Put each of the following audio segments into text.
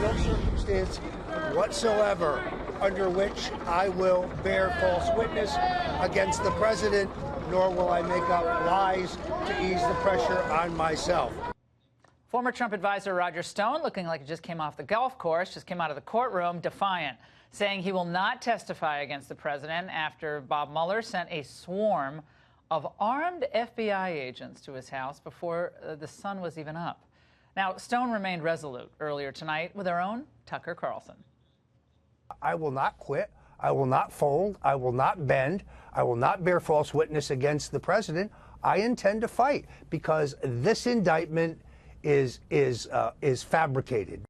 no circumstance whatsoever under which I will bear false witness against the president, nor will I make up lies to ease the pressure on myself. Former Trump advisor Roger Stone, looking like he just came off the golf course, just came out of the courtroom, defiant, saying he will not testify against the president after Bob Mueller sent a swarm of armed FBI agents to his house before the sun was even up. Now, Stone remained resolute earlier tonight with our own Tucker Carlson. I will not quit. I will not fold. I will not bend. I will not bear false witness against the president. I intend to fight because this indictment is fabricated.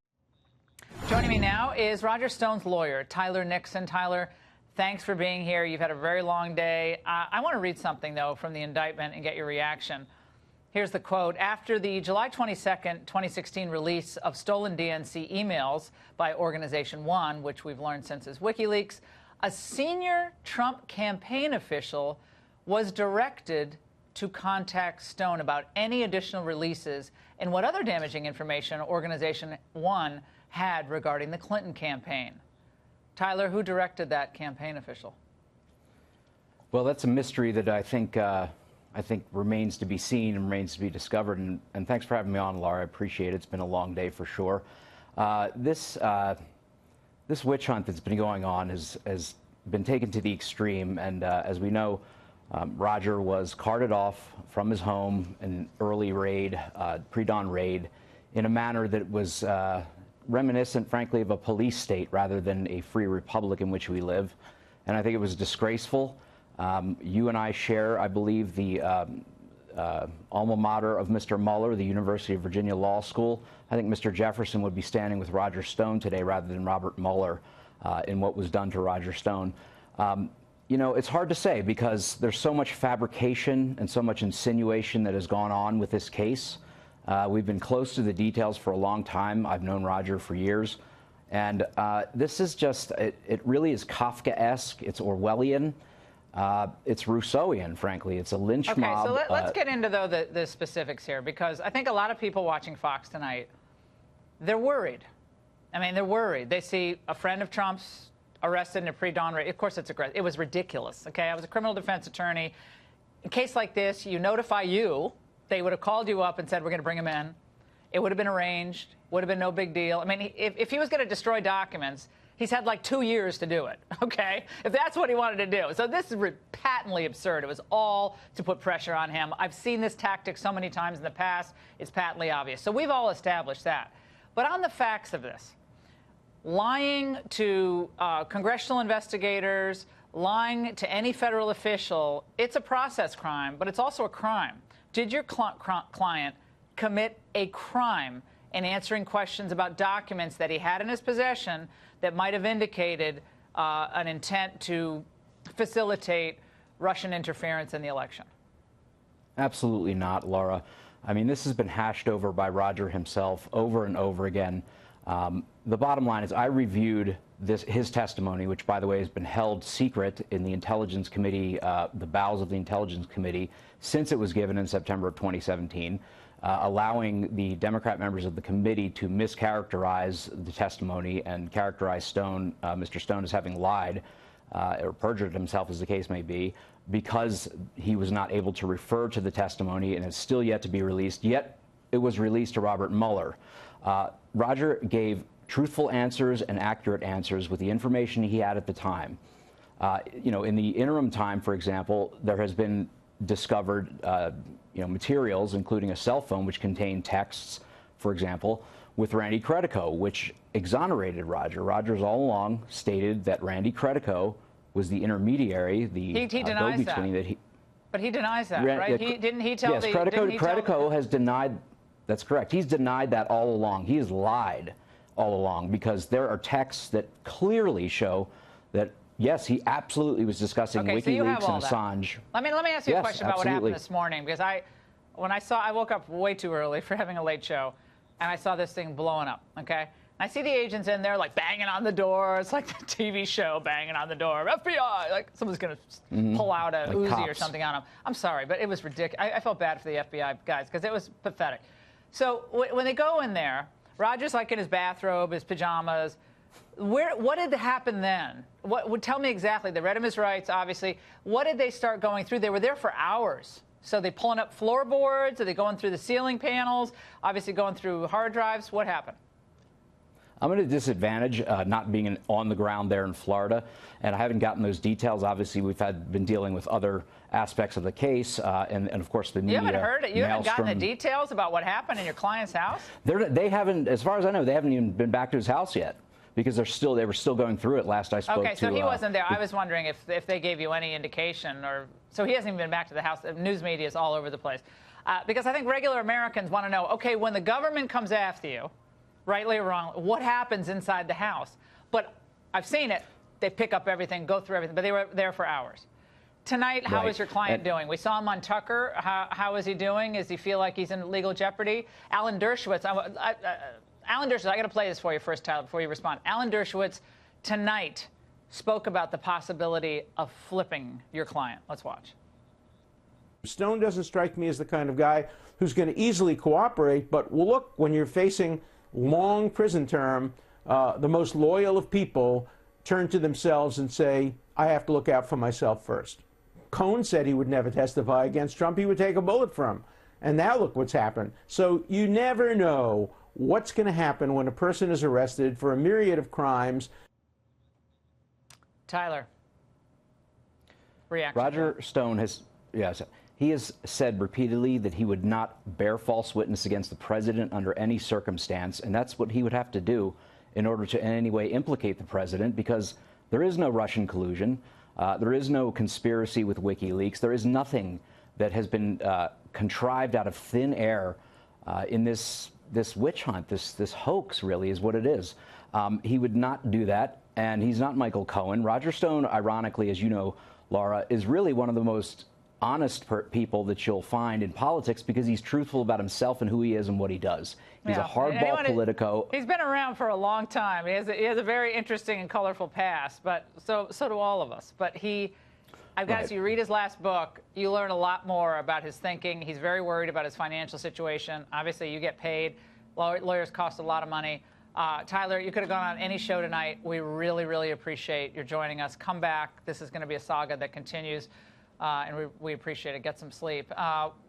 Joining me now is Roger Stone's lawyer, Tyler Nixon. Tyler, thanks for being here. You've had a very long day. I want to read something, though, from the indictment and get your reaction. Here's the quote. After the July 22nd, 2016 release of stolen DNC emails by Organization One, which we've learned since is WikiLeaks, a senior Trump campaign official was directed to contact Stone about any additional releases and what other damaging information Organization One had regarding the Clinton campaign. Tyler, who directed that campaign official? Well, that's a mystery that I think remains to be seen and remains to be discovered. And thanks for having me on, Laura. I appreciate it. It's been a long day for sure. This witch hunt that's been going on has been taken to the extreme. And as we know, Roger was carted off from his home in an early raid, pre-dawn raid, in a manner that was reminiscent, frankly, of a police state rather than a free republic in which we live. And I think it was disgraceful. You and I share, I believe, the alma mater of Mr. Mueller, the University of Virginia Law School. I think Mr. Jefferson would be standing with Roger Stone today rather than Robert Mueller in what was done to Roger Stone. You know, it's hard to say because there's so much fabrication and so much insinuation that has gone on with this case. We've been close to the details for a long time. I've known Roger for years. And this is just, it really is Kafkaesque. It's Orwellian. It's Rousseauian, frankly. It's a lynch mob. Okay, so let's get into, though, the specifics here, because I think a lot of people watching Fox tonight, they're worried. I mean, they're worried. They see a friend of Trump's arrested in a pre-dawn raid. Of course, it was ridiculous, okay? I was a criminal defense attorney. In a case like this, you notify you. They would have called you up and said, we're going to bring him in. It would have been arranged. Would have been no big deal. I mean, if he was going to destroy documents, he's had like 2 years to do it, okay? If that's what he wanted to do. So this is patently absurd. It was all to put pressure on him. I've seen this tactic so many times in the past. It's patently obvious. So we've all established that. But on the facts of this, lying to congressional investigators, lying to any federal official, it's a process crime, but it's also a crime. Did your client commit a crime in answering questions about documents that he had in his possession that might have indicated an intent to facilitate Russian interference in the election? Absolutely not, Laura. I mean, this has been hashed over by Roger himself over and over again. The bottom line is I reviewed his testimony, which, by the way, has been held secret in the Intelligence Committee, the bowels of the Intelligence Committee, since it was given in September of 2017. Allowing the Democrat members of the committee to mischaracterize the testimony and characterize Stone, Mr. Stone, as having lied or perjured himself, as the case may be, because he was not able to refer to the testimony and it's still yet to be released. Yet it was released to Robert Mueller. Roger gave truthful answers and accurate answers with the information he had at the time. You know, in the interim time, for example, there has been discovered materials, including a cell phone, which contained texts, for example, with Randy Credico, which exonerated Roger. Roger's all along stated that Randy Credico was the intermediary, the go-between that he. But he denies that, right? Didn't he tell yes, Credico has denied. That's correct. He's denied that all along. He has lied all along because there are texts that clearly show that. Yes, he absolutely was discussing WikiLeaks and Assange. Let me ask you a question about what happened this morning, because I woke up way too early for having a late show, and I saw this thing blowing up, okay? I see the agents in there, like, banging on the door. It's like the TV show, banging on the door. FBI! Like, someone's going to pull out a Uzi cops or something on them. I'm sorry, but it was ridiculous. I felt bad for the FBI guys, because it was pathetic. So when they go in there, Roger's like in his bathrobe, his pajamas. What did happen then? Tell me exactly. They read him his rights, obviously. What did they start going through? They were there for hours. So they pulling up floorboards? Are they going through the ceiling panels? Obviously going through hard drives? What happened? I'm at a disadvantage not being on the ground there in Florida, and I haven't gotten those details. Obviously, we've been dealing with other aspects of the case, and of course the media. You haven't heard it. You haven't gotten the maelstrom. details about what happened in your client's house. They haven't, as far as I know, they haven't even been back to his house yet because they were still going through it. Last I spoke to. Okay, so he wasn't there. I was wondering if they gave you any indication, or so he hasn't even been back to the house. The news media is all over the place because I think regular Americans want to know. Okay, when the government comes after you, rightly or wrong, what happens inside the house? But I've seen it. They pick up everything, go through everything, but they were there for hours. Tonight, how is your client doing? We saw him on Tucker. How is he doing? Does he feel like he's in legal jeopardy? Alan Dershowitz, Alan Dershowitz, I got to play this for you first, Tyler, before you respond. Alan Dershowitz tonight spoke about the possibility of flipping your client. Let's watch. Stone doesn't strike me as the kind of guy who's going to easily cooperate, but well, look, when you're facing long prison term, the most loyal of people turn to themselves and say, I have to look out for myself first. Cohen said he would never testify against Trump. He would take a bullet for him. And now look what's happened. So you never know what's going to happen when a person is arrested for a myriad of crimes. Tyler, reaction. Roger Stone has, yes, he has said repeatedly that he would not bear false witness against the president under any circumstance, and that's what he would have to do in order to in any way implicate the president, because there is no Russian collusion, there is no conspiracy with WikiLeaks, there is nothing that has been contrived out of thin air in this witch hunt, this hoax really is what it is. He would not do that, and he's not Michael Cohen. Roger Stone, ironically, as you know, Laura, is really one of the most honest people that you'll find in politics because he's truthful about himself and who he is and what he does. He's a hardball politico. He's been around for a long time. He has a very interesting and colorful past, but so do all of us. But I've got to read his last book. You learn a lot more about his thinking. He's very worried about his financial situation. Obviously, you get paid. Lawyers cost a lot of money. Tyler, you could have gone on any show tonight. We really, really appreciate your joining us. Come back. This is going to be a saga that continues. And we appreciate it. Get some sleep.